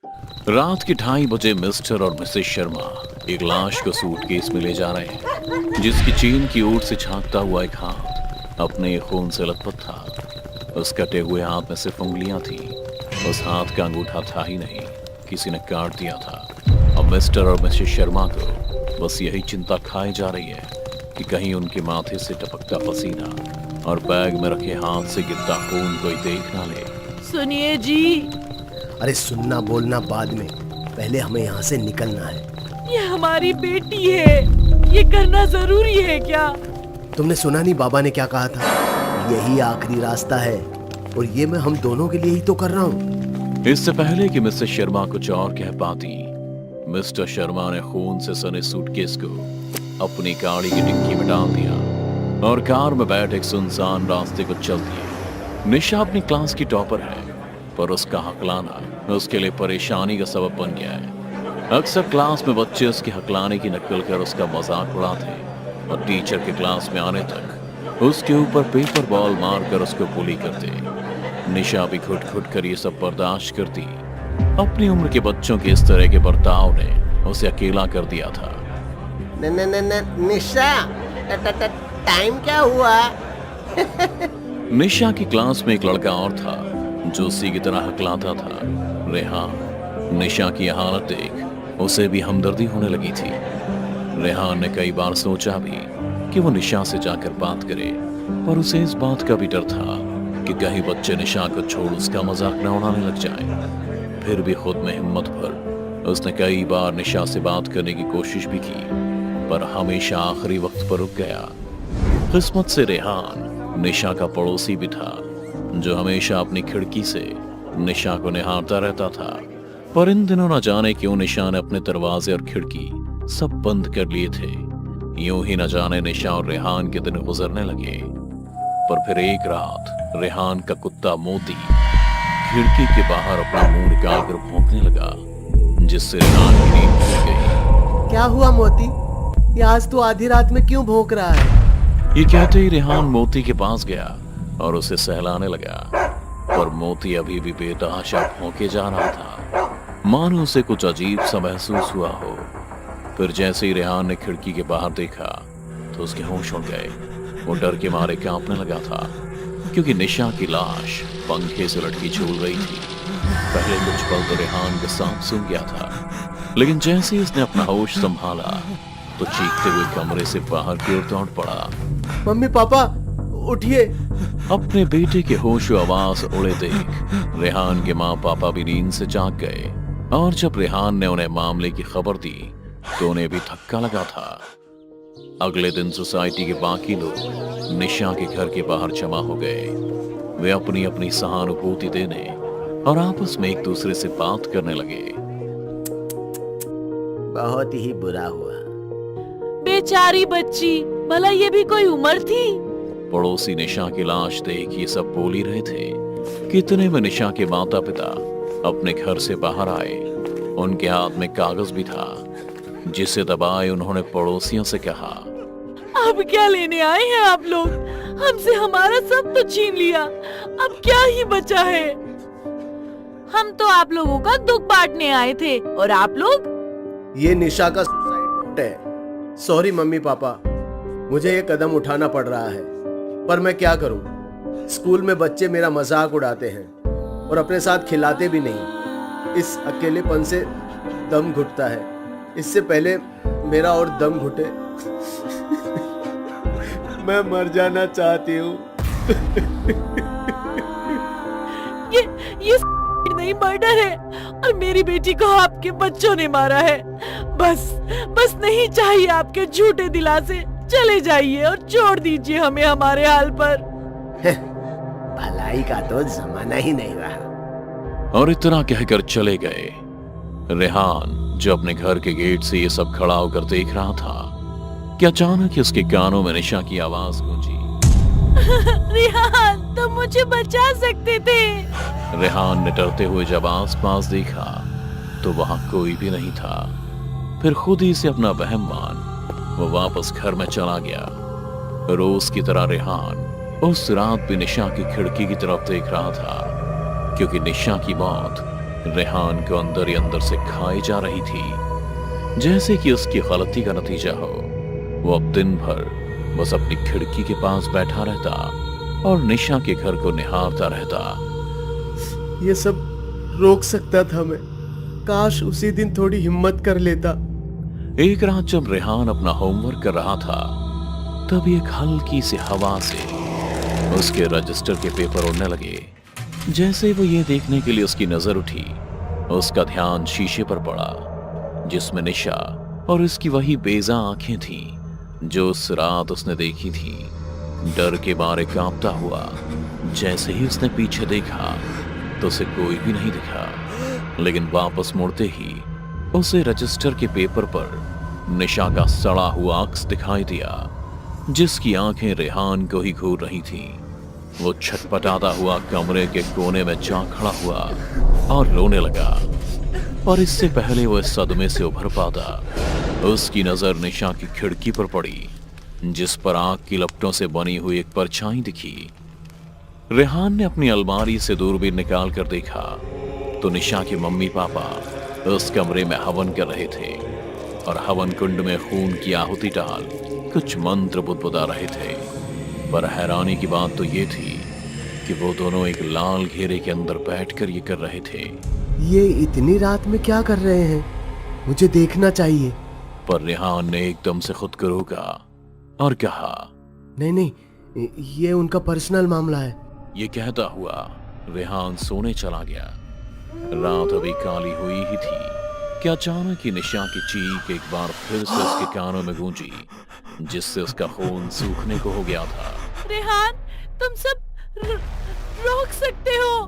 रात के 2:30 बजे मिस्टर और मिसेस शर्मा एक लाश को सूटकेस में ले जा रहे हैं, जिसकी चेन की ओर से झांकता हुआ एक हाथ अपने खून से लथपथ था। उस कटे हुए हाथ में सिर्फ उंगलियां थी। उस हाथ का अंगूठा था ही नहीं, किसी ने काट दिया था। अब मिस्टर और मिसेस शर्मा को बस यही चिंता खाई जा रही है कि कहीं उनके माथे से टपकता पसीना और बैग में रखे हाथ से गिरता खून कोई देख ना ले। सुनिए जी, अरे सुनना बोलना बाद में, पहले हमें यहाँ से निकलना है। ये हमारी बेटी है, ये करना जरूरी है क्या? तुमने सुना नहीं बाबा ने क्या कहा था? यही आखिरी रास्ता है और ये मैं हम दोनों के लिए ही तो कर रहा हूँ। इससे पहले कि मिसेस शर्मा कुछ और कह पाती, मिस्टर शर्मा ने खून से सने सूटकेस को अपनी गाड़ी की डिक्की में डाल दिया और कार में बैठ एक सुनसान रास्ते को चल दिए। निशा अपनी क्लास की टॉपर है, पर उसका हकलाना उसके लिए परेशानी का सबब बन गया है। अक्सर क्लास में बच्चे उसके हकलाने की नकल कर उसका मजाक उड़ाते और टीचर के क्लास में आने तक उसके ऊपर पेपर बॉल मारकर उसको बुली करते। निशा भी घुट घुट कर ये सब बर्दाश्त करती। अपनी उम्र के बच्चों के इस तरह के बर्ताव ने उसे अकेला कर दिया था। निशा, टाइम क्या हुआ? निशा की क्लास में एक लड़का और था जो उसी की तरह हकलाता था, रेहान। निशा की हालत देख उसे भी हमदर्दी होने लगी थी। रेहान ने कई बार सोचा भी कि वो निशा से जाकर बात करे, पर उसे इस बात का भी डर था कि कहीं बच्चे निशा को छोड़ उसका मजाक न उड़ाने लग जाएं। फिर भी खुद में हिम्मत भर उसने कई बार निशा से बात करने की कोशिश भी की, पर हमेशा आखिरी वक्त पर रुक गया। किस्मत से रेहान निशा का पड़ोसी भी था, जो हमेशा अपनी खिड़की से निशा को निहारता रहता था। पर इन दिनों न जाने क्यों निशा ने अपने दरवाजे और खिड़की सब बंद कर लिए थे। यूं ही न जाने निशा और रेहान के दिन गुजरने लगे। पर फिर एक रात रेहान का कुत्ता मोती खिड़की के बाहर अपना मुंह निकालकर भौंकने लगा, जिससे रेहान की नींद खुल गई। क्या हुआ मोती? ये आज तो आधी रात में क्यों भौंक रहा है? ये कहते ही रेहान मोती के पास गया और उसे सहलाने लगा, पर मोती अभी भी बेतहाशा भौंके जा रहा था, मानो उसे कुछ अजीब सा महसूस हुआ हो। फिर जैसे ही रेहान ने खिड़की के बाहर देखा तो उसके होश उड़ गए। वो डर के मारे कांपने लगा था, क्योंकि निशा की लाश पंखे से लटकी झूल रही थी। पहले कुछ पल तो रेहान का सांस सूख गया था, लेकिन जैसे ही उसने अपना होश संभाला तो चीखते हुए कमरे से बाहर की ओर दौड़ पड़ा। मम्मी पापा उठिए। अपने बेटे के होशो आवाज उड़े देख रेहान के माँ पापा भी नींद से जाग गए, और जब रेहान ने उन्हें मामले की खबर दी तो उन्हें भी धक्का लगा था। अगले दिन सोसाइटी के बाकी लोग निशा के घर के बाहर जमा हो गए। वे अपनी अपनी सहानुभूति देने और आपस में एक दूसरे से बात करने लगे। बहुत ही बुरा हुआ। बेचारी बच्ची, भला ये भी कोई उम्र थी? पड़ोसी निशा की लाश देख ये सब बोल ही रहे थे। कितने में निशा के माता पिता अपने घर से बाहर आए। उनके हाथ में कागज भी था, जिसे दबाए उन्होंने पड़ोसियों से कहा, अब क्या लेने आए हैं आप लोग? हमसे हमारा सब तो छीन लिया, अब क्या ही बचा है? हम तो आप लोगों का दुख बांटने आए थे, और आप लोग? ये निशा का सुसाइड नोट है। सॉरी मम्मी पापा, मुझे ये कदम उठाना पड़ रहा है, पर मैं क्या करूं? स्कूल में बच्चे मेरा मजाक उड़ाते हैं और अपने साथ खिलाते भी नहीं। इस अकेलेपन से दम घुटता है। इससे पहले मेरा और दम घुटे, मैं मर जाना चाहती हूँ। ये नहीं, मर्डर है, और मेरी बेटी को आपके बच्चों ने मारा है। बस नहीं चाहिए आपके झूठे दिलासे। चले जाइए और छोड़ दीजिए हमें हमारे हाल पर। भलाई का तो जमाना ही नहीं रहा। और इतना कहकर चले गए। रेहान जो अपने घर के गेट से ये सब खड़ा होकर देख रहा था कि अचानक उसके कानों में निशा की आवाज गूंजी। रेहान, तुम मुझे बचा सकते थे। रेहान ने डरते हुए जब आसपास देखा तो वहां कोई भी नहीं था। फिर खुद ही से अपना वहम मान वो वापस घर में चला गया। रोज की तरह रेहान उस रात भी निशा की खिड़की की तरफ देख रहा था, क्योंकि निशा की मौत रेहान को अंदर ही अंदर से खाई जा रही थी, जैसे कि उसकी गलती का नतीजा हो। वो अब दिन भर बस अपनी खिड़की के पास बैठा रहता और निशा के घर को निहारता रहता। ये सब रोक सकता था मैं, काश उसी दिन थोड़ी हिम्मत कर लेता। एक रात जब रेहान अपना होमवर्क कर रहा था, तभी एक हल्की सी हवा से उसके रजिस्टर के पेपर उड़ने लगे। जैसे वो ये देखने के लिए उसकी नजर उठी, उसका ध्यान शीशे पर पड़ा, जिसमें निशा और उसकी वही बेजा आंखें थीं जो उस रात उसने देखी थी। डर के मारे कांपता हुआ जैसे ही उसने पीछे देखा तो उसे कोई भी नहीं दिखा, लेकिन वापस मुड़ते ही उसे रजिस्टर के पेपर पर निशा का सड़ा हुआ अक्स दिखाई दिया, जिसकी आंखें रेहान को ही घूर रही थीं। वो छटपटाता हुआ कमरे के कोने में जा खड़ा हुआ और रोने लगा, और इससे पहले वो इस सदमे से उभर पाता, उसकी नजर निशा की खिड़की पर पड़ी, जिस पर आग की लपटों से बनी हुई एक परछाई दिखी। रेहान ने अपनी अलमारी से दूरबीन निकाल कर देखा तो निशा के मम्मी पापा उस कमरे में हवन कर रहे थे, और हवन कुंड में खून की आहुति डाल कुछ मंत्र बुदबुदा रहे थे। पर हैरानी की बात तो ये थी कि वो दोनों एक लाल घेरे के अंदर बैठकर ये कर रहे थे। ये इतनी रात में क्या कर रहे हैं? मुझे देखना चाहिए। पर रेहान ने एकदम से खुद को रोका और कहा, नहीं नहीं, ये उनका पर्सनल मामला है। ये कहता हुआ रेहान सोने चला गया। रात अभी काली हुई ही थी कि अचानक ही निशा की चीख एक बार फिर से उसके कानों में गूंजी, जिससे उसका खून सूखने को हो गया था। रेहान, तुम सब रोक सकते हो,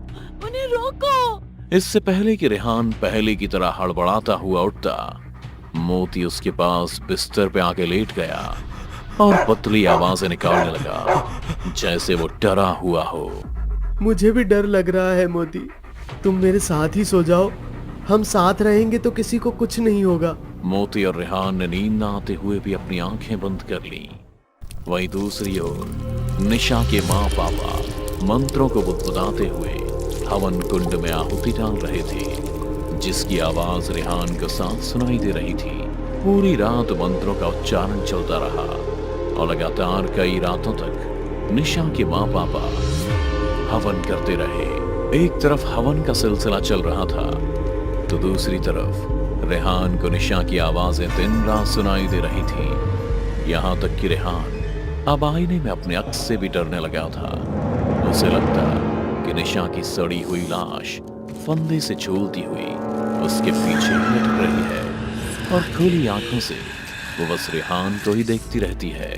उन्हें रोको। इससे पहले कि रेहान पहले की तरह हड़बड़ाता हुआ उठता, मोती उसके पास बिस्तर पे आके लेट गया और पतली आवाजें निकालने लगा, जैसे वो डरा हुआ हो। मुझे भी डर लग रहा है मोती, तुम मेरे साथ ही सो जाओ। हम साथ रहेंगे तो किसी को कुछ नहीं होगा। मोती और रेहान ने नींद न आते हुए भी अपनी आंखें बंद कर ली। वहीं दूसरी ओर निशा के माँ पापा मंत्रों को बुदबुदाते हुए हवन कुंड में आहुति डाल रहे थे, जिसकी आवाज रेहान को साफ सुनाई दे रही थी। पूरी रात मंत्रों का उच्चारण चलता रहा और लगातार कई रातों तक निशा के माँ पापा हवन करते रहे। एक तरफ हवन का सिलसिला चल रहा था तो दूसरी तरफ रेहान को निशा की आवाजें दिन रात सुनाई दे रही थी। यहाँ तक कि रेहान अब आईने में अपने अक्स से भी डरने लगा था। उसे लगता कि निशा की सड़ी हुई लाश फंदे से झूलती हुई उसके पीछे ही लटक रही है और खुली आंखों से वो बस रेहान को ही देखती रहती है।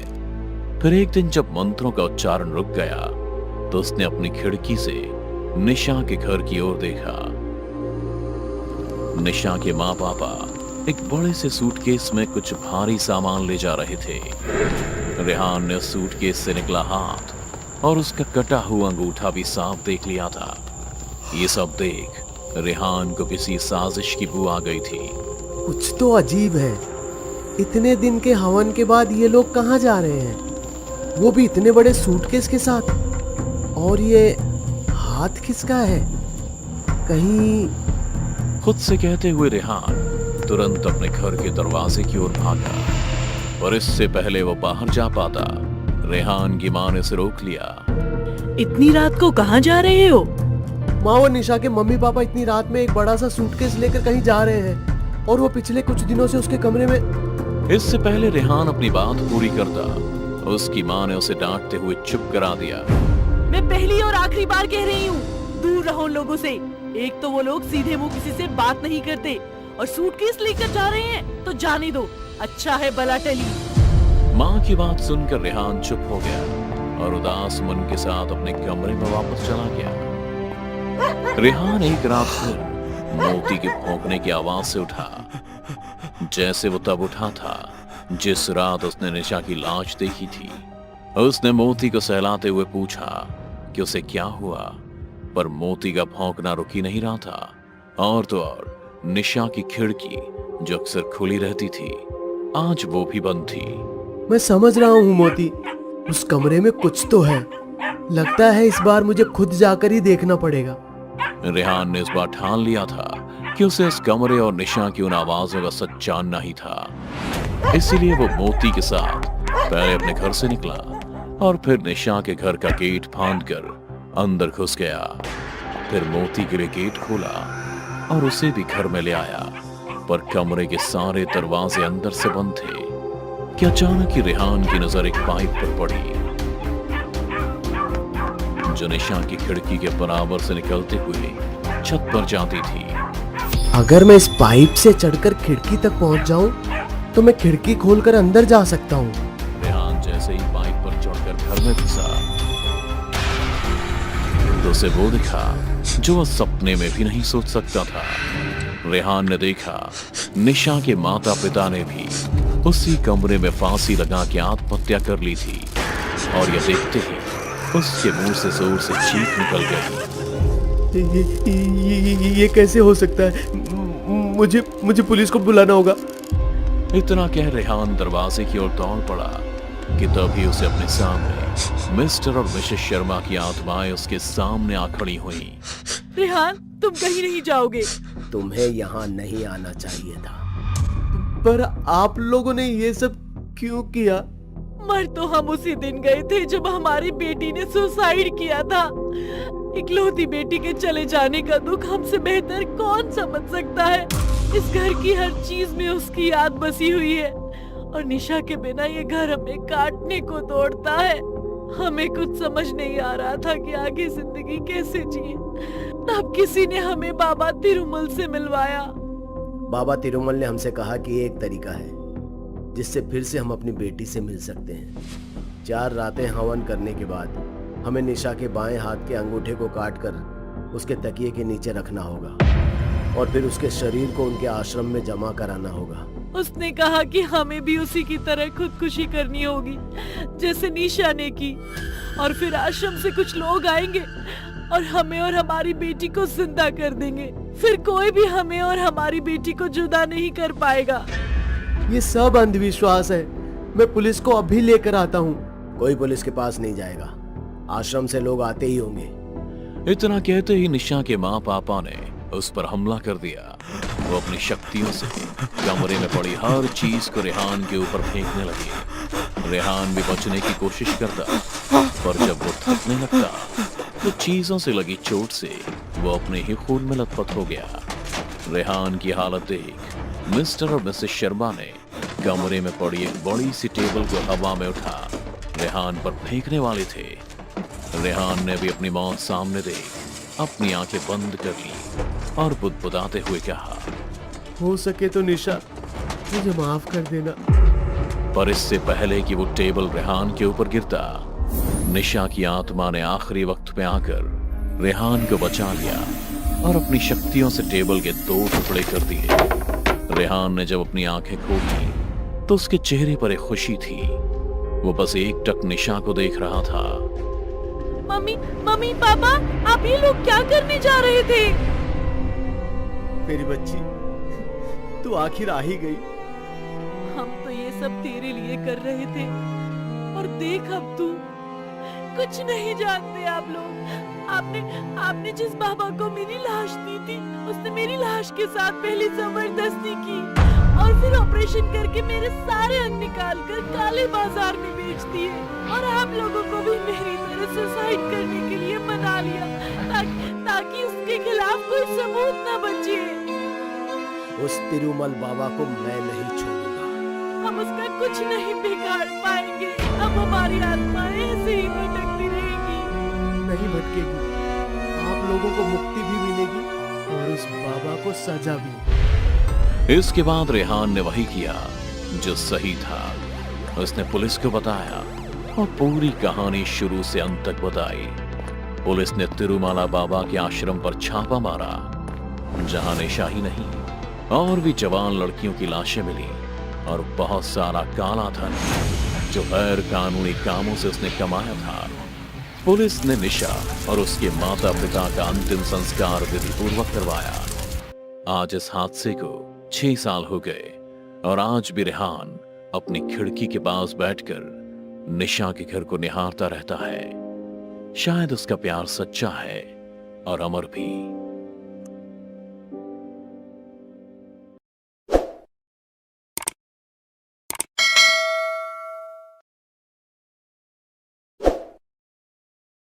फिर एक दिन जब मंत्रों का उच्चारण रुक गया तो उसने अपनी खिड़की से निशा के घर की ओर देखा। निशा के माँ पापा एक बड़े से सूटकेस में कुछ भारी सामान ले जा रहे थे। रेहान ने उस सूटकेस से निकला हाथ और उसका कटा हुआ अंगूठा भी साफ देख लिया था। ये सब देख रेहान को किसी साजिश की बू आ गई थी। कुछ तो अजीब है, इतने दिन के हवन के बाद ये लोग कहाँ जा रहे हैं, वो भी इतने बड़े सूटकेस के साथ। और ये हाथ किसका है? कहीं खुद से कहते हुए रेहान तुरंत अपने घर के दरवाजे की ओर भागा, पर इससे पहले वो बाहर जा पाता रेहान की माँ ने उसे रोक लिया। इतनी रात को कहाँ जा रहे हो? माँ और निशा के मम्मी पापा इतनी रात में एक बड़ा सा सूटकेस लेकर कहीं जा रहे हैं और वो पिछले कुछ दिनों से उसके कमरे में। इससे पहले रेहान अपनी बात पूरी करता, उसकी माँ ने उसे डांटते हुए चुप करा दिया। मैं पहली और आखिरी बार कह रही हूँ, दूर रहो उन लोगों से। एक तो वो लोग सीधे मुंह किसी से बात नहीं करते और सूटकेस लेकर जा रहे हैं तो जाने दो, अच्छा है बला टली। माँ की बात सुनकर रेहान चुप हो गया और उदास मन के साथ अपने कमरे में वापस चला गया। रेहान एक रात फिर मोती के भौंकने की आवाज से उठा, जैसे वो तब उठा था जिस रात उसने निशा की लाश देखी थी। उसने मोती को सहलाते हुए पूछा कि उसे क्या हुआ, पर मोती का भौंकना रुक ही नहीं रहा था। और तो और निशा की खिड़की जो अक्सर खुली रहती थी, आज वो भी बंद थी। मैं समझ रहा हूँ मोती, उस कमरे में कुछ तो है। लगता है इस बार मुझे खुद जाकर ही देखना पड़ेगा। रेहान ने इस बार ठान लिया था कि उसे इस कमरे और निशा की उन आवाजों का सच जानना ही था। इसीलिए वो मोती के साथ पहले अपने घर से निकला और फिर निशा के घर का गेट फांदकर अंदर घुस गया। फिर मोती के लिए गेट खोला और उसे भी घर में ले आया, पर कमरे के सारे दरवाजे अंदर से बंद थे कि अचानक ही रेहान की नजर एक पाइप पर पड़ी जो निशा की खिड़की के बराबर से निकलते हुए छत पर जाती थी। अगर मैं इस पाइप से चढ़कर खिड़की तक पहुंच जाऊं तो मैं खिड़की खोलकर अंदर जा सकता हूं। रेहान जैसे ही पाइप पर चढ़कर घर में घुसा तो उसे वो दिखा जो वह सपने में भी नहीं सोच सकता था। रेहान ने देखा निशा के माता पिता ने भी उसी कमरे में फांसी लगा के आत्महत्या कर ली थी, और यह देखते ही उसके मुंह से जोर से चीख निकल गई। ये कैसे हो सकता है? मुझे पुलिस को बुलाना होगा। इतना कह रेहान दरवाजे की ओर दौड़ पड़ा कि तभी उसे अपने सामने मिस्टर और मिसेस शर्मा की आत्माएं उसके सामने आ खड़ी हुई। रेहान, तुम कहीं नहीं जाओगे। तुम्हें यहाँ नहीं आना चाहिए था। पर आप लोगों ने ये सब क्यों किया? मर तो हम उसी दिन गए थे जब हमारी बेटी ने सुसाइड किया था। इकलौती बेटी के चले जाने का दुख हमसे बेहतर कौन समझ सकता है। इस घर की हर चीज में उसकी याद बसी हुई है, और निशा के बिना ये घर हमें काटने को दौड़ता है। हमें कुछ समझ नहीं आ रहा था कि आगे जिंदगी कैसे जिए। तब किसी ने हमें बाबा तिरुमल से मिलवाया। बाबा तिरुमल ने हमसे कहा कि एक तरीका है जिससे फिर से हम अपनी बेटी से मिल सकते हैं। 4 रातें हवन करने के बाद हमें निशा के बाएं हाथ के अंगूठे को काटकर उसके तकिए के नीचे रखना होगा, और फिर उसके शरीर को उनके आश्रम में जमा कराना होगा। उसने कहा कि हमें भी उसी की तरह खुदकुशी करनी होगी जैसे निशा ने की, और फिर आश्रम से कुछ लोग आएंगे और हमें और हमारी बेटी को जिंदा कर देंगे। फिर कोई भी हमें और हमारी बेटी को जुदा नहीं कर पाएगा। ये सब अंधविश्वास है। मैं पुलिस को अभी लेकर आता हूँ। कोई पुलिस के पास नहीं जाएगा, आश्रम से लोग आते ही होंगे। इतना कहते ही निशा के माँ पापा ने उस पर हमला कर दिया। वो अपनी शक्तियों से कमरे में पड़ी हर चीज को रेहान के ऊपर फेंकने लगे। रेहान भी बचने की कोशिश करता, पर जब वो थकने लगता तो चीजों से लगी चोट से वो अपने ही खून में लथपथ हो गया। रेहान की हालत देख मिस्टर और मिसेस शर्मा ने कमरे में पड़ी एक बड़ी सी टेबल को हवा में उठा रेहान पर फेंकने वाले थे। रेहान ने भी अपनी मौत सामने देख अपनी आंखें बंद कर ली और बुदबुदाते हुए कहा, हो सके तो निशा मुझे माफ कर देना। पर इससे पहले कि वो टेबल रेहान के ऊपर गिरता, निशा की आत्मा ने आखिरी वक्त पे आकर रेहान को बचा लिया और अपनी शक्तियों से टेबल के 2 टुकड़े कर दिए। रेहान ने जब अपनी आंखें खोली तो उसके चेहरे पर एक खुशी थी। वो बस एक टक निशा को देख रहा था। मम्मी पापा, आप ये लोग क्या करने जा रहे थे? मेरी बच्ची, तू आखिर आ ही गई। हम तो ये सब तेरे लिए कर रहे थे, और देख अब तू। कुछ नहीं जानते आप लोग। आपने जिस बाबा को मेरी लाश दी थी, उसने मेरी लाश के साथ पहले जबरदस्ती की और फिर ऑपरेशन करके मेरे सारे अंग निकाल कर काले बाजार में बेच दिए, और आप लोगों को भी मेरी तरह सुसाइड करने के लिए मना लिया ताकि उसके खिलाफ कोई सबूत न बचे। उस तिरुमल बाबा को मैं नहीं छोड़ूंगा। हम उसका कुछ नहीं बिगाड़ पाएंगे। अब हमारी आत्माएं ऐसे ही भटकती रहेगी। नहीं भटकेगी, आप लोगों को मुक्ति भी मिलेगी और उस बाबा को सजा भी। इसके बाद रेहान ने वही किया जो सही था। उसने पुलिस को बताया और पूरी कहानी शुरू से अंत तक बताई। पुलिस ने तिरुमाला बाबा के आश्रम पर छापा मारा, जहां निशा ही नहीं और भी जवान लड़कियों की लाशें मिली और बहुत सारा काला धन जो गैर कानूनी कामों से उसने कमाया था। पुलिस ने निशा और उसके माता पिता का अंतिम संस्कार विधि पूर्वक करवाया। आज इस हादसे को 6 साल हो गए और आज भी रेहान अपनी खिड़की के पास बैठकर निशा के घर को निहारता रहता है। शायद उसका प्यार सच्चा है और अमर भी।